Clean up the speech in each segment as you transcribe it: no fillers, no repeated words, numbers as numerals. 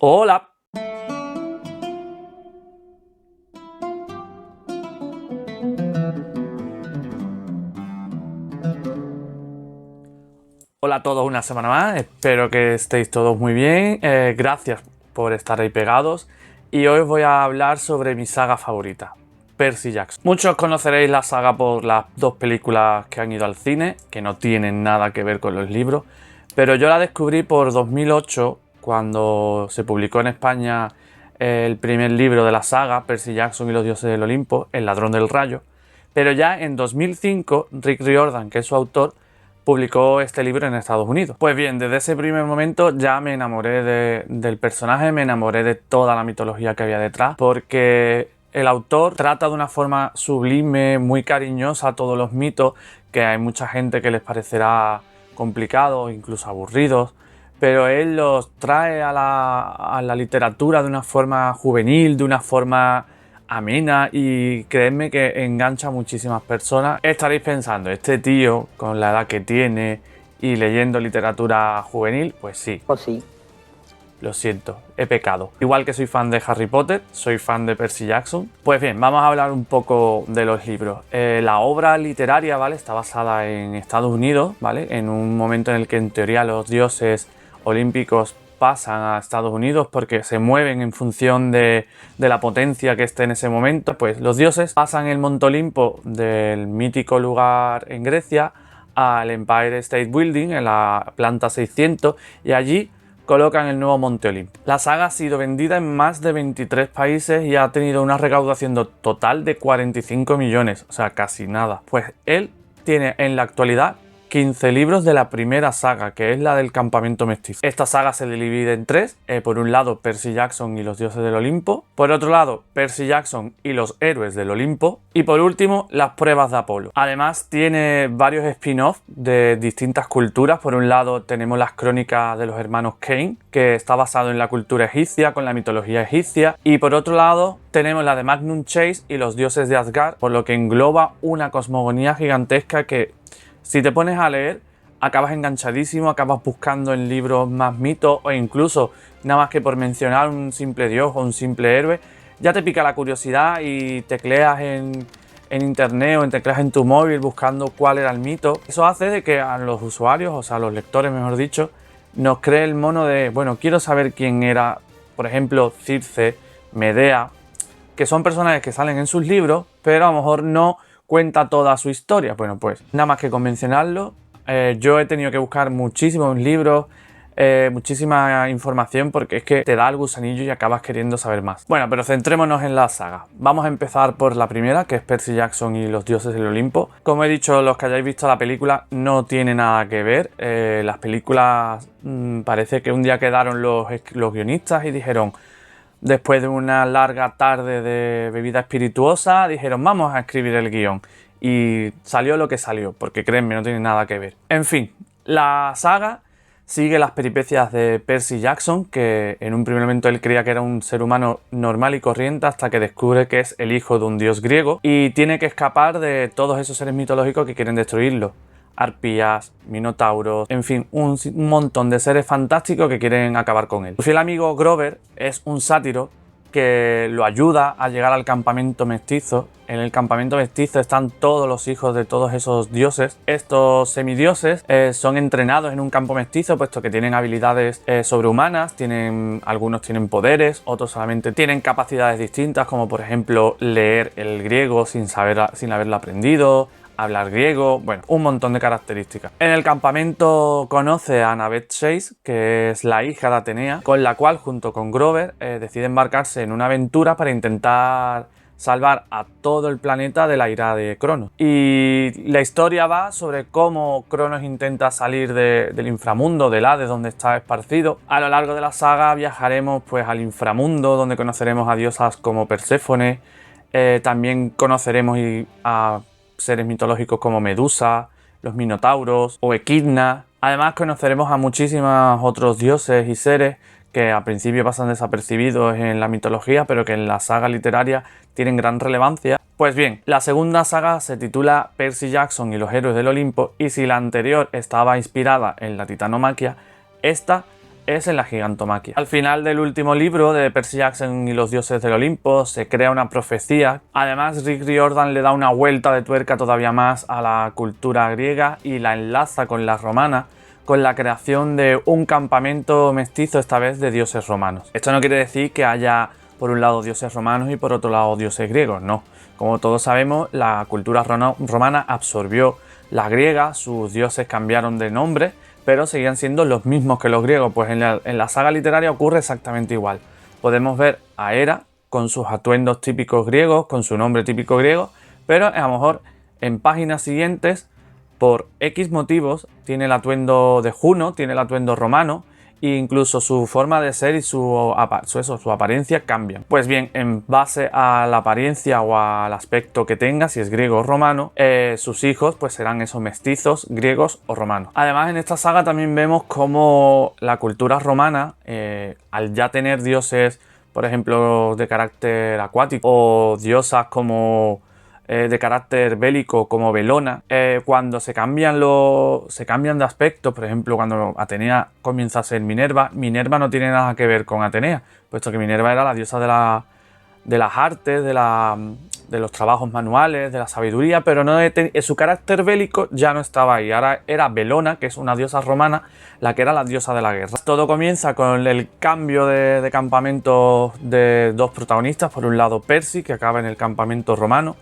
Hola. Hola a todos una semana más, espero que estéis todos muy bien, gracias por estar ahí pegados y hoy os voy a hablar sobre mi saga favorita, Percy Jackson. Muchos conoceréis la saga por las dos películas que han ido al cine, que no tienen nada que ver con los libros, pero yo la descubrí por 2008 cuando se publicó en España el primer libro de la saga, Percy Jackson y los dioses del Olimpo, El ladrón del rayo, pero ya en 2005 Rick Riordan, que es su autor, publicó este libro en Estados Unidos. Pues bien, desde ese primer momento ya me enamoré del personaje, me enamoré de toda la mitología que había detrás, porque el autor trata de una forma sublime, muy cariñosa todos los mitos, que hay mucha gente que les parecerá complicados, incluso aburridos, pero él los trae a la literatura de una forma juvenil, de una forma amena, y creedme que engancha a muchísimas personas. Estaréis pensando, este tío con la edad que tiene y leyendo literatura juvenil, pues sí. Pues sí. Lo siento, he pecado. Igual que soy fan de Harry Potter, soy fan de Percy Jackson. Pues bien, vamos a hablar un poco de los libros. La obra literaria, ¿vale?, está basada en Estados Unidos, ¿vale?, en un momento en el que en teoría los dioses olímpicos pasan a Estados Unidos porque se mueven en función de la potencia que esté en ese momento. Pues los dioses pasan el Monte Olimpo del mítico lugar en Grecia al Empire State Building en la planta 600 y allí colocan el nuevo Monte Olimpo. La saga ha sido vendida en más de 23 países y ha tenido una recaudación total de 45 millones, o sea, casi nada. Pues él tiene en la actualidad 15 libros de la primera saga, que es la del Campamento Mestizo. Esta saga se divide en tres. Por un lado, Percy Jackson y los dioses del Olimpo. Por otro lado, Percy Jackson y los héroes del Olimpo. Y por último, las pruebas de Apolo. Además, tiene varios spin-offs de distintas culturas. Por un lado, tenemos las crónicas de los hermanos Kane, que está basado en la cultura egipcia, con la mitología egipcia. Y por otro lado, tenemos la de Magnum Chase y los dioses de Asgard, por lo que engloba una cosmogonía gigantesca que, si te pones a leer, acabas enganchadísimo, acabas buscando en libros más mitos o incluso nada más que por mencionar un simple dios o un simple héroe, ya te pica la curiosidad y tecleas en internet o tecleas en tu móvil buscando cuál era el mito. Eso hace de que a los usuarios, o sea, a los lectores mejor dicho, nos cree el mono de, bueno, quiero saber quién era, por ejemplo, Circe, Medea, que son personajes que salen en sus libros, pero a lo mejor no cuenta toda su historia. Bueno, pues nada más que convencionarlo. Yo he tenido que buscar muchísimos libros, muchísima información, porque es que te da el gusanillo y acabas queriendo saber más. Bueno, pero centrémonos en la saga. Vamos a empezar por la primera, que es Percy Jackson y los dioses del Olimpo. Como he dicho, los que hayáis visto la película no tiene nada que ver. Las películas parece que un día quedaron los guionistas y dijeron, después de una larga tarde de bebida espirituosa, dijeron, vamos a escribir el guión. Y salió lo que salió, porque créanme, no tiene nada que ver. En fin, la saga sigue las peripecias de Percy Jackson, que en un primer momento él creía que era un ser humano normal y corriente, hasta que descubre que es el hijo de un dios griego y tiene que escapar de todos esos seres mitológicos que quieren destruirlo. Arpías, minotauros, en fin, un montón de seres fantásticos que quieren acabar con él. Su fiel amigo Grover es un sátiro que lo ayuda a llegar al campamento mestizo. En el campamento mestizo están todos los hijos de todos esos dioses. Estos semidioses son entrenados en un campo mestizo, puesto que tienen habilidades sobrehumanas, algunos tienen poderes, otros solamente tienen capacidades distintas, como por ejemplo leer el griego sin haberlo aprendido, hablar griego, bueno, un montón de características. En el campamento conoce a Annabeth Chase, que es la hija de Atenea, con la cual junto con Grover decide embarcarse en una aventura para intentar salvar a todo el planeta de la ira de Cronos. Y la historia va sobre cómo Cronos intenta salir del inframundo, del Hades, donde está esparcido. A lo largo de la saga viajaremos pues al inframundo, donde conoceremos a diosas como Perséfone, también conoceremos a seres mitológicos como Medusa, los minotauros o Equidna. Además conoceremos a muchísimos otros dioses y seres que al principio pasan desapercibidos en la mitología, pero que en la saga literaria tienen gran relevancia. Pues bien, la segunda saga se titula Percy Jackson y los héroes del Olimpo, y si la anterior estaba inspirada en la titanomaquia, esta es en la Gigantomaquia. Al final del último libro de Percy Jackson y los dioses del Olimpo se crea una profecía. Además, Rick Riordan le da una vuelta de tuerca todavía más a la cultura griega y la enlaza con la romana, con la creación de un campamento mestizo, esta vez de dioses romanos. Esto no quiere decir que haya por un lado dioses romanos y por otro lado dioses griegos, no. Como todos sabemos, la cultura romana absorbió la griega, sus dioses cambiaron de nombre, pero seguían siendo los mismos que los griegos. Pues en la saga literaria ocurre exactamente igual. Podemos ver a Hera con sus atuendos típicos griegos, con su nombre típico griego, pero a lo mejor en páginas siguientes, por X motivos, tiene el atuendo de Juno, tiene el atuendo romano, e incluso su forma de ser y su apariencia cambian. Pues bien, en base a la apariencia o al aspecto que tenga, si es griego o romano, sus hijos pues serán esos mestizos griegos o romanos. Además, en esta saga también vemos cómo la cultura romana, al ya tener dioses, por ejemplo, de carácter acuático o diosas como de carácter bélico como Belona, cuando se cambian de aspecto, por ejemplo, cuando Atenea comienza a ser Minerva, Minerva no tiene nada que ver con Atenea, puesto que Minerva era la diosa de las artes, de los trabajos manuales, de la sabiduría, pero su carácter bélico ya no estaba ahí. Ahora era Belona, que es una diosa romana, la que era la diosa de la guerra. Todo comienza con el cambio de campamento de dos protagonistas. Por un lado Percy, que acaba en el campamento romano,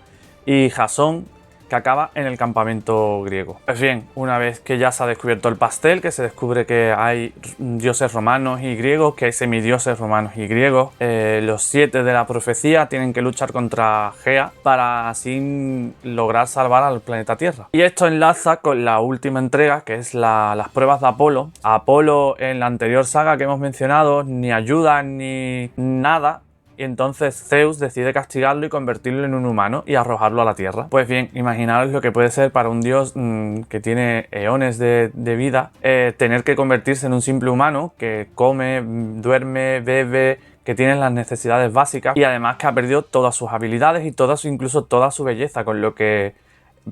y Jasón, que acaba en el campamento griego. Pues bien, una vez que ya se ha descubierto el pastel, que se descubre que hay dioses romanos y griegos, que hay semidioses romanos y griegos, los 7 de la profecía tienen que luchar contra Gea para así lograr salvar al planeta Tierra. Y esto enlaza con la última entrega, que es las pruebas de Apolo. Apolo, en la anterior saga que hemos mencionado, ni ayuda ni nada, y entonces Zeus decide castigarlo y convertirlo en un humano y arrojarlo a la tierra. Pues bien, imaginaos lo que puede ser para un dios que tiene eones de vida, tener que convertirse en un simple humano que come, duerme, bebe, que tiene las necesidades básicas y además que ha perdido todas sus habilidades y incluso toda su belleza, con lo que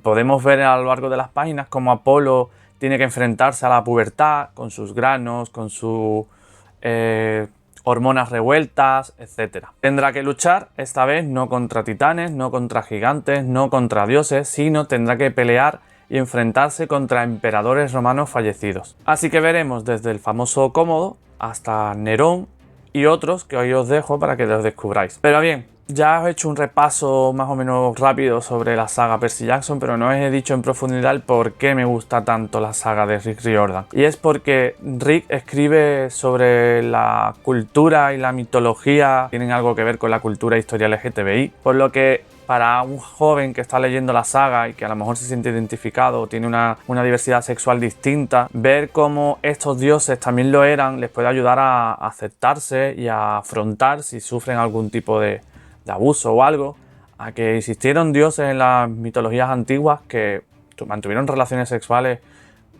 podemos ver a lo largo de las páginas como Apolo tiene que enfrentarse a la pubertad con sus granos, con sus hormonas revueltas, etc. Tendrá que luchar, esta vez no contra titanes, no contra gigantes, no contra dioses, sino tendrá que pelear y enfrentarse contra emperadores romanos fallecidos. Así que veremos desde el famoso Cómodo hasta Nerón y otros que hoy os dejo para que los descubráis. Pero bien, ya os he hecho un repaso más o menos rápido sobre la saga Percy Jackson, pero no os he dicho en profundidad el por qué me gusta tanto la saga de Rick Riordan. Y es porque Rick escribe sobre la cultura y la mitología, tienen algo que ver con la cultura e historia LGTBI, por lo que para un joven que está leyendo la saga y que a lo mejor se siente identificado o tiene una diversidad sexual distinta, ver cómo estos dioses también lo eran les puede ayudar a aceptarse y a afrontar si sufren algún tipo de abuso o algo, a que existieron dioses en las mitologías antiguas que mantuvieron relaciones sexuales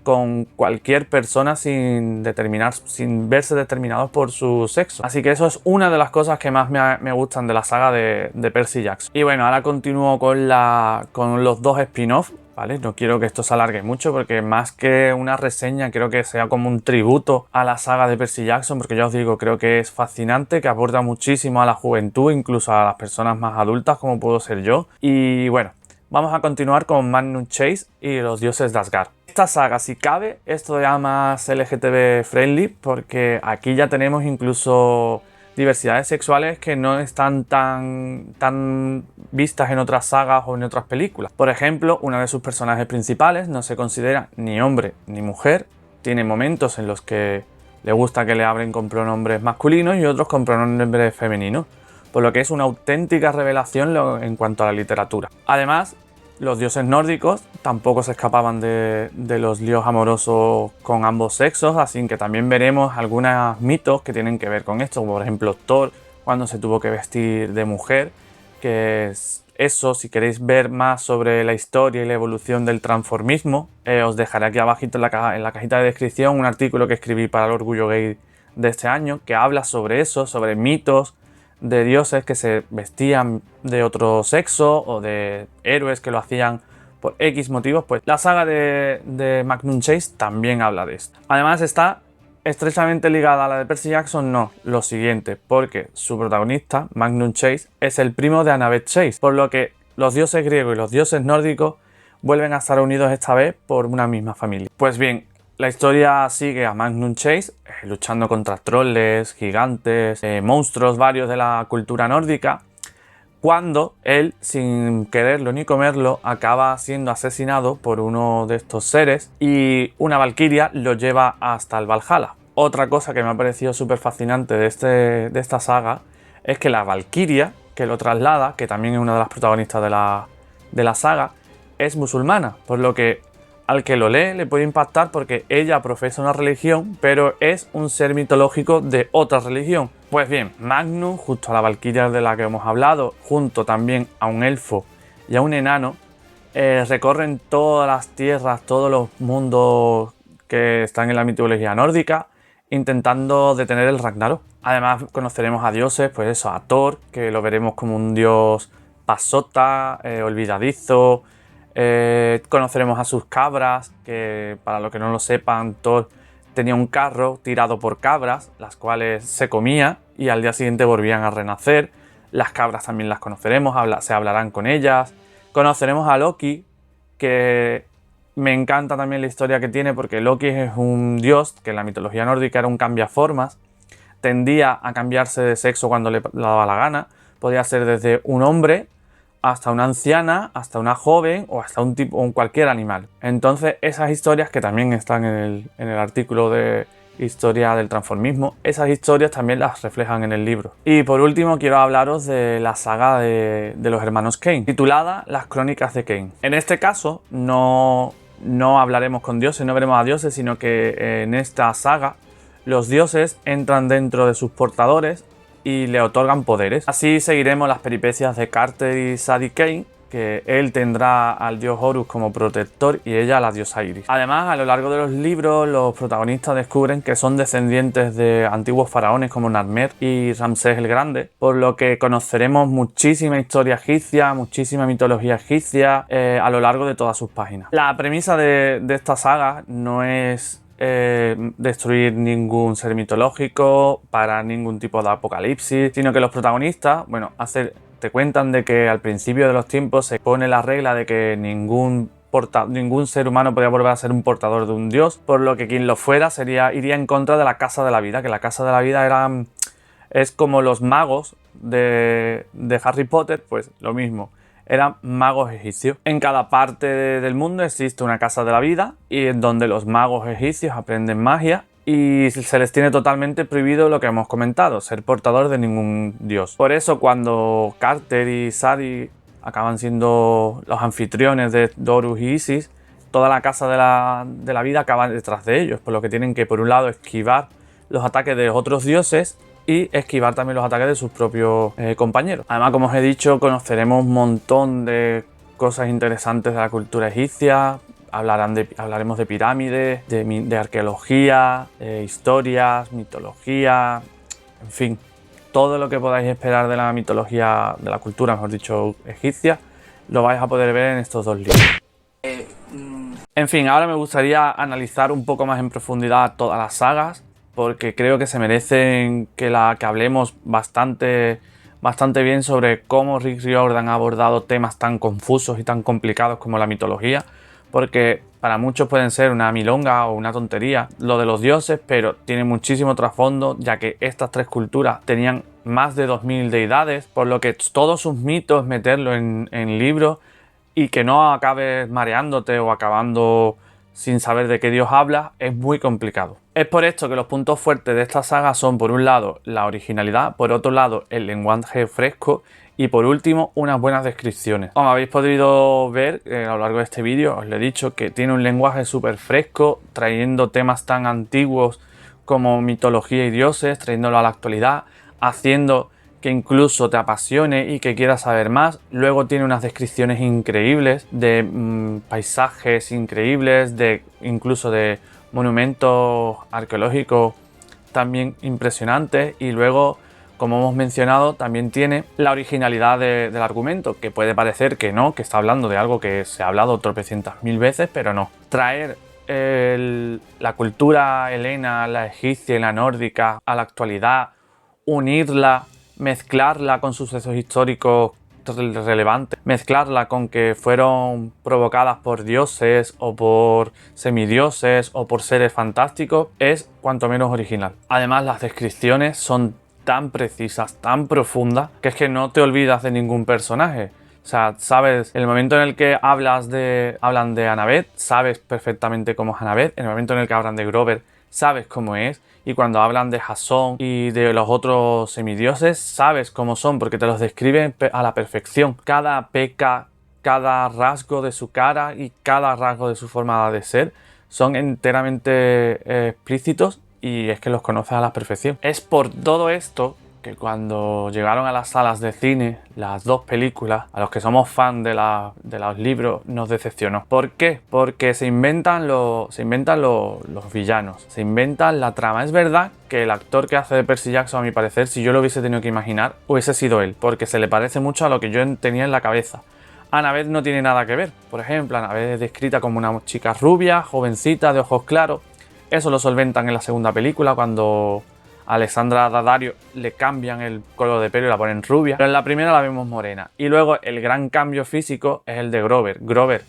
con cualquier persona sin verse determinados por su sexo. Así que eso es una de las cosas que más me gustan de la saga de Percy Jackson. Y bueno, ahora continúo con los dos spin-off, ¿vale? No quiero que esto se alargue mucho porque más que una reseña creo que sea como un tributo a la saga de Percy Jackson, porque ya os digo, creo que es fascinante, que aborda muchísimo a la juventud, incluso a las personas más adultas como puedo ser yo. Y bueno, vamos a continuar con Magnum Chase y los dioses de Asgard. Esta saga, si cabe, esto ya más LGTB friendly, porque aquí ya tenemos incluso diversidades sexuales que no están tan vistas en otras sagas o en otras películas. Por ejemplo, uno de sus personajes principales no se considera ni hombre ni mujer, tiene momentos en los que le gusta que le hablen con pronombres masculinos y otros con pronombres femeninos, por lo que es una auténtica revelación en cuanto a la literatura. Además, los dioses nórdicos tampoco se escapaban de los líos amorosos con ambos sexos, así que también veremos algunos mitos que tienen que ver con esto, como por ejemplo Thor, cuando se tuvo que vestir de mujer, que es eso. Si queréis ver más sobre la historia y la evolución del transformismo, os dejaré aquí abajito en la cajita de descripción un artículo que escribí para el Orgullo Gay de este año, que habla sobre eso, sobre mitos de dioses que se vestían de otro sexo o de héroes que lo hacían por X motivos. Pues la saga de Magnum Chase también habla de esto. Además está Estrechamente ligada a la de Percy Jackson, no, lo siguiente, porque su protagonista, Magnum Chase, es el primo de Annabeth Chase, por lo que los dioses griegos y los dioses nórdicos vuelven a estar unidos esta vez por una misma familia. Pues bien, la historia sigue a Magnum Chase luchando contra troles, gigantes, monstruos varios de la cultura nórdica, cuando él, sin quererlo ni comerlo, acaba siendo asesinado por uno de estos seres y una valquiria lo lleva hasta el Valhalla. Otra cosa que me ha parecido súper fascinante de esta saga es que la valquiria que lo traslada, que también es una de las protagonistas de la saga, es musulmana, por lo que al que lo lee le puede impactar porque ella profesa una religión, pero es un ser mitológico de otra religión. Pues bien, Magnum, justo a la valquiria de la que hemos hablado, junto también a un elfo y a un enano, recorren todas las tierras, todos los mundos que están en la mitología nórdica, intentando detener el Ragnarok. Además conoceremos a dioses, pues eso, a Thor, que lo veremos como un dios pasota, olvidadizo. Conoceremos a sus cabras, que para los que no lo sepan, Thor tenía un carro tirado por cabras, las cuales se comía y al día siguiente volvían a renacer. Las cabras también las conoceremos, se hablarán con ellas. Conoceremos a Loki, que me encanta también la historia que tiene, porque Loki es un dios que en la mitología nórdica era un cambiaformas, tendía a cambiarse de sexo cuando le daba la gana, podía ser desde un hombre hasta una anciana, hasta una joven o hasta un cualquier animal. Entonces esas historias, que también están en el artículo de historia del transformismo, esas historias también las reflejan en el libro. Y por último quiero hablaros de la saga de los hermanos Kane, titulada Las Crónicas de Kane. En este caso no hablaremos con dioses, no veremos a dioses, sino que en esta saga los dioses entran dentro de sus portadores y le otorgan poderes. Así seguiremos las peripecias de Carter y Sadie Kane, que él tendrá al dios Horus como protector y ella a la diosa Iris. Además, a lo largo de los libros, los protagonistas descubren que son descendientes de antiguos faraones como Narmer y Ramsés el Grande, por lo que conoceremos muchísima historia egipcia, muchísima mitología egipcia a lo largo de todas sus páginas. La premisa de esta saga no es destruir ningún ser mitológico para ningún tipo de apocalipsis, sino que los protagonistas, bueno, te cuentan de que al principio de los tiempos se pone la regla de que ningún ser humano podía volver a ser un portador de un dios, por lo que quien lo fuera iría en contra de la Casa de la Vida, que la Casa de la Vida es como los magos de Harry Potter, pues lo mismo. Eran magos egipcios. En cada parte del mundo existe una Casa de la Vida y en donde los magos egipcios aprenden magia y se les tiene totalmente prohibido lo que hemos comentado, ser portador de ningún dios. Por eso cuando Carter y Sadie acaban siendo los anfitriones de Horus y Isis, toda la Casa de la Vida acaba detrás de ellos, por lo que tienen que, por un lado, esquivar los ataques de otros dioses y esquivar también los ataques de sus propios compañeros. Además, como os he dicho, conoceremos un montón de cosas interesantes de la cultura egipcia. Hablaremos de pirámides, de arqueología, historias, mitología, en fin, todo lo que podáis esperar de la mitología, de la cultura, mejor dicho, egipcia, lo vais a poder ver en estos dos libros. En fin, ahora me gustaría analizar un poco más en profundidad todas las sagas, porque creo que se merecen que hablemos bastante bien sobre cómo Rick Riordan ha abordado temas tan confusos y tan complicados como la mitología, porque para muchos pueden ser una milonga o una tontería lo de los dioses, pero tiene muchísimo trasfondo, ya que estas tres culturas tenían más de 2000 deidades, por lo que todos sus mitos meterlo en libros y que no acabes mareándote o acabando sin saber de qué dios hablas es muy complicado. Es por esto que los puntos fuertes de esta saga son, por un lado, la originalidad, por otro lado, el lenguaje fresco y por último, unas buenas descripciones. Como habéis podido ver a lo largo de este vídeo, os lo he dicho que tiene un lenguaje súper fresco, trayendo temas tan antiguos como mitología y dioses, trayéndolo a la actualidad, haciendo que incluso te apasione y que quieras saber más. Luego tiene unas descripciones increíbles de paisajes increíbles, incluso de monumentos arqueológicos también impresionantes, y luego, como hemos mencionado, también tiene la originalidad del argumento, que puede parecer que no, que está hablando de algo que se ha hablado tropecientas mil veces, pero no. Traer la cultura helena, la egipcia y la nórdica a la actualidad, unirla, mezclarla con sucesos históricos relevantes, mezclarla con que fueron provocadas por dioses o por semidioses o por seres fantásticos, es cuanto menos original. Además, las descripciones son tan precisas, tan profundas, que es que no te olvidas de ningún personaje. O sea, sabes, en el momento en el que hablan de Annabeth, sabes perfectamente cómo es Annabeth. En el momento en el que hablan de Grover, sabes cómo es. Y cuando hablan de Jasón y de los otros semidioses, sabes cómo son, porque te los describen a la perfección. Cada peca, cada rasgo de su cara y cada rasgo de su forma de ser son enteramente explícitos, y es que los conoces a la perfección. Es por todo esto que cuando llegaron a las salas de cine las dos películas, a los que somos fan de los libros, nos decepcionó. ¿Por qué? Porque se inventan los villanos, se inventan la trama. Es verdad que el actor que hace de Percy Jackson, a mi parecer, si yo lo hubiese tenido que imaginar, hubiese sido él, porque se le parece mucho a lo que yo tenía en la cabeza. Annabeth no tiene nada que ver. Por ejemplo, Annabeth es descrita como una chica rubia, jovencita, de ojos claros. Eso lo solventan en la segunda película, cuando a Alexandra Daddario le cambian el color de pelo y la ponen rubia. Pero en la primera la vemos morena. Y luego el gran cambio físico es el de Grover. Grover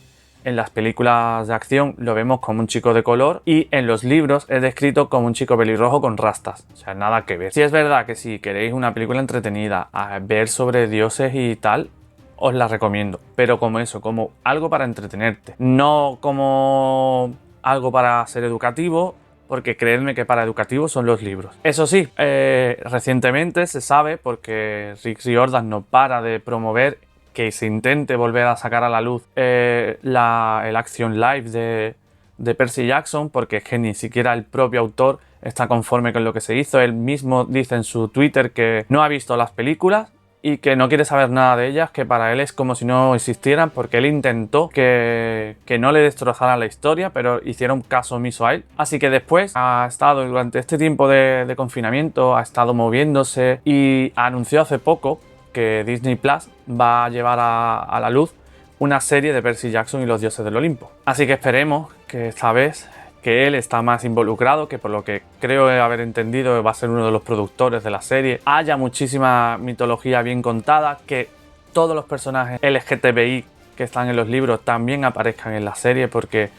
en las películas de acción lo vemos como un chico de color, y en los libros es descrito como un chico pelirrojo con rastas. O sea, nada que ver. Sí es verdad que si queréis una película entretenida, a ver sobre dioses y tal, os la recomiendo. Pero como eso, como algo para entretenerte. No como algo para ser educativo, porque creedme que para educativo son los libros. Eso sí, recientemente se sabe, porque Rick Riordan no para de promover que se intente volver a sacar a la luz el Action Live de Percy Jackson, porque es que ni siquiera el propio autor está conforme con lo que se hizo. Él mismo dice en su Twitter que no ha visto las películas y que no quiere saber nada de ellas, que para él es como si no existieran, porque él intentó que no le destrozaran la historia, pero hicieron caso omiso a él. Así que después ha estado, durante este tiempo de confinamiento, ha estado moviéndose y anunció hace poco que Disney Plus va a llevar a la luz una serie de Percy Jackson y los dioses del Olimpo. Así que esperemos que esta vez, que él está más involucrado, que por lo que creo haber entendido va a ser uno de los productores de la serie, haya muchísima mitología bien contada, que todos los personajes LGTBI que están en los libros también aparezcan en la serie, porque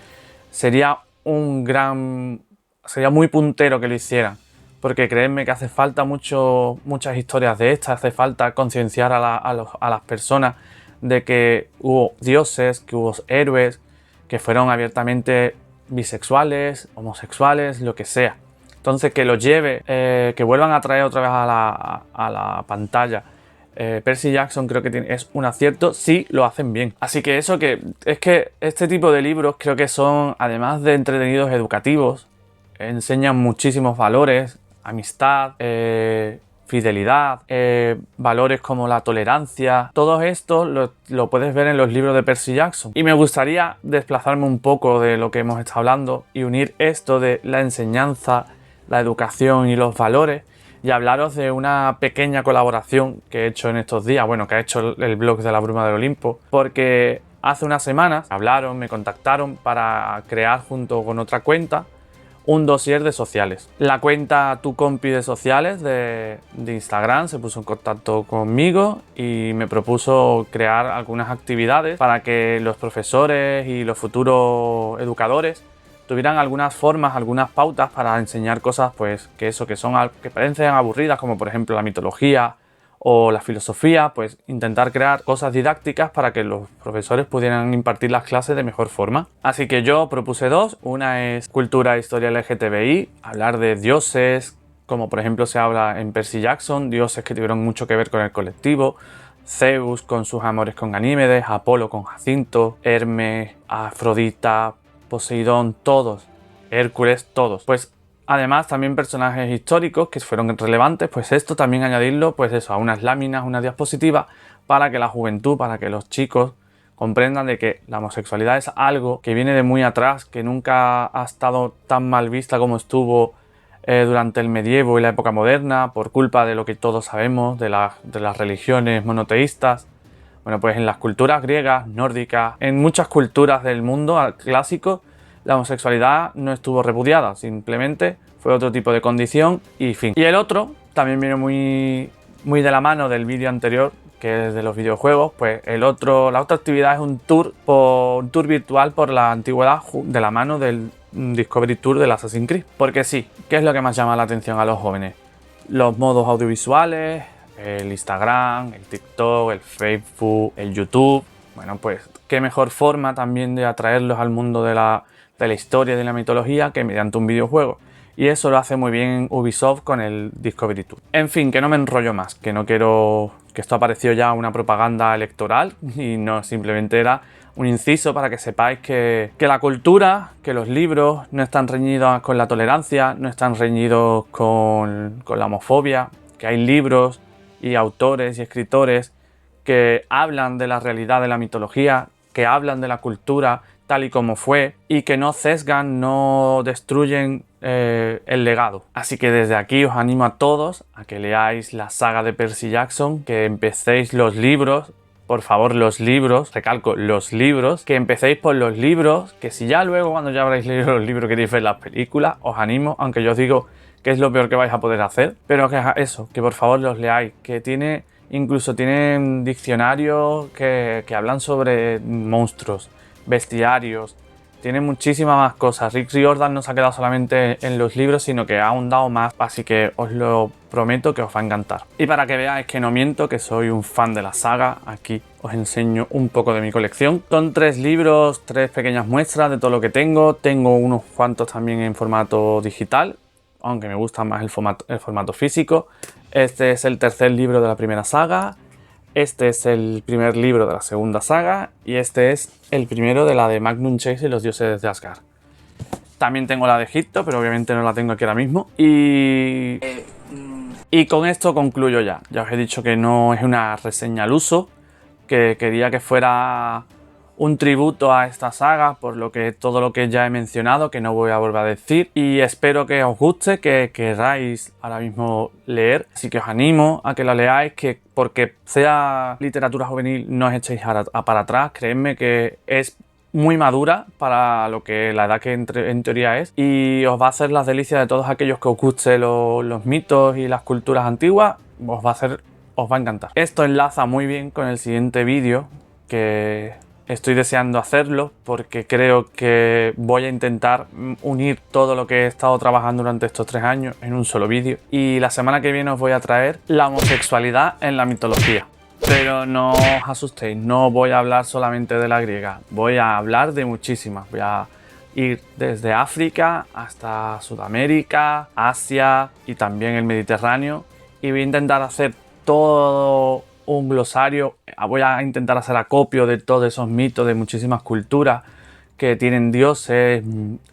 sería muy puntero que lo hicieran, porque creedme que hace falta muchas historias de estas, hace falta concienciar a las personas de que hubo dioses, que hubo héroes, que fueron abiertamente bisexuales, homosexuales, lo que sea. Entonces que lo lleve, que vuelvan a traer otra vez a la pantalla Percy Jackson, creo que es un acierto si lo hacen bien. Así que eso, que es que este tipo de libros creo que son, además de entretenidos, educativos, enseñan muchísimos valores, amistad, fidelidad, valores como la tolerancia. Todo esto lo puedes ver en los libros de Percy Jackson. Y me gustaría desplazarme un poco de lo que hemos estado hablando y unir esto de la enseñanza, la educación y los valores, y hablaros de una pequeña colaboración que he hecho en estos días, bueno, que ha hecho el blog de la Bruma del Olimpo, porque hace unas semanas me contactaron para crear, junto con otra cuenta, un dossier de sociales. La cuenta Tu Compi de Sociales de Instagram se puso en contacto conmigo y me propuso crear algunas actividades para que los profesores y los futuros educadores tuvieran algunas formas, algunas pautas para enseñar cosas, pues que parecen aburridas, como por ejemplo la mitología o la filosofía. Pues intentar crear cosas didácticas para que los profesores pudieran impartir las clases de mejor forma. Así que yo propuse dos. Una es cultura e historia LGTBI, hablar de dioses, como por ejemplo se habla en Percy Jackson, dioses que tuvieron mucho que ver con el colectivo. Zeus con sus amores con Ganímedes, Apolo con Jacinto, Hermes, Afrodita, Poseidón, todos, Hércules, todos. Pues además también personajes históricos que fueron relevantes, pues esto también añadirlo, pues eso, a unas láminas, una diapositiva, para que la juventud, para que los chicos comprendan de que la homosexualidad es algo que viene de muy atrás, que nunca ha estado tan mal vista como estuvo durante el medievo y la época moderna, por culpa de lo que todos sabemos, de las religiones monoteístas. Bueno, pues en las culturas griegas, nórdicas, en muchas culturas del mundo clásico, la homosexualidad no estuvo repudiada, simplemente fue otro tipo de condición y fin. Y el otro también viene muy de la mano del vídeo anterior, que es de los videojuegos. Pues la otra actividad es un tour virtual por la antigüedad de la mano del Discovery Tour del Assassin's Creed. Porque sí, ¿qué es lo que más llama la atención a los jóvenes? Los modos audiovisuales, el Instagram, el TikTok, el Facebook, el YouTube. Bueno, pues qué mejor forma también de atraerlos al mundo de la historia y de la mitología que mediante un videojuego. Y eso lo hace muy bien Ubisoft con el Discovery Tour. En fin, que no me enrollo más, que no quiero que esto apareció ya una propaganda electoral y no, simplemente era un inciso para que sepáis que la cultura, que los libros no están reñidos con la tolerancia, no están reñidos con la homofobia, que hay libros y autores y escritores que hablan de la realidad de la mitología, que hablan de la cultura tal y como fue y que no sesgan, no destruyen el legado. Así que desde aquí os animo a todos a que leáis la saga de Percy Jackson, que empecéis los libros. Por favor, los libros, recalco, los libros, que empecéis por los libros, que si ya luego cuando ya habréis leído los libros queréis ver las películas, os animo, aunque yo os digo que es lo peor que vais a poder hacer, pero que eso, que por favor los leáis, que incluso tienen diccionarios que hablan sobre monstruos, bestiarios, tiene muchísimas más cosas. Rick Riordan no se ha quedado solamente en los libros, sino que ha ahondado más, así que os lo prometo que os va a encantar. Y para que veáis que no miento, que soy un fan de la saga, aquí os enseño un poco de mi colección. Son 3 libros, 3 pequeñas muestras de todo lo que tengo. Tengo unos cuantos también en formato digital, aunque me gusta más el formato físico. Este es el tercer libro de la primera saga. Este es el primer libro de la segunda saga y este es el primero de la de Magnum Chase y los dioses de Asgard. También tengo la de Egipto, pero obviamente no la tengo aquí ahora mismo. Y con esto concluyo ya. Ya os he dicho que no es una reseña al uso, que quería que fuera un tributo a esta saga, por todo lo que ya he mencionado, que no voy a volver a decir. Y espero que os guste, que queráis ahora mismo leer. Así que os animo a que la leáis, que porque sea literatura juvenil no os echéis para atrás. Creedme que es muy madura para la edad que en teoría es, y os va a hacer las delicias de todos aquellos que os guste los mitos y las culturas antiguas. Os va a encantar. Esto enlaza muy bien con el siguiente vídeo, que estoy deseando hacerlo porque creo que voy a intentar unir todo lo que he estado trabajando durante estos 3 años en un solo vídeo. Y la semana que viene os voy a traer la homosexualidad en la mitología. Pero no os asustéis, no voy a hablar solamente de la griega, voy a hablar de muchísimas. Voy a ir desde África hasta Sudamérica, Asia y también el Mediterráneo. Y voy a intentar hacer todo un glosario, voy a intentar hacer acopio de todos esos mitos de muchísimas culturas que tienen dioses,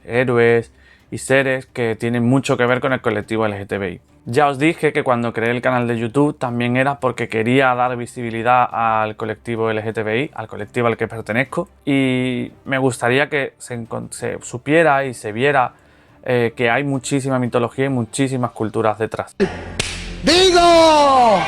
héroes y seres que tienen mucho que ver con el colectivo LGTBI. Ya os dije que cuando creé el canal de YouTube también era porque quería dar visibilidad al colectivo LGTBI, al colectivo al que pertenezco, y me gustaría que se supiera y se viera que hay muchísima mitología y muchísimas culturas detrás. ¡Digo!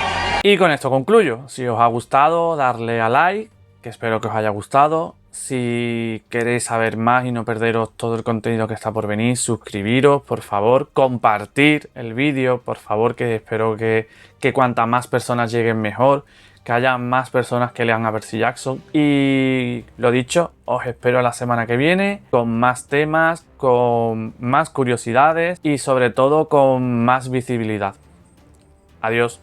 Y con esto concluyo. Si os ha gustado, darle a like, que espero que os haya gustado. Si queréis saber más y no perderos todo el contenido que está por venir, suscribiros, por favor, compartir el vídeo, por favor, que espero que cuantas más personas lleguen mejor, que haya más personas que lean a Percy Jackson. Y lo dicho, os espero la semana que viene con más temas, con más curiosidades y sobre todo con más visibilidad. Adiós.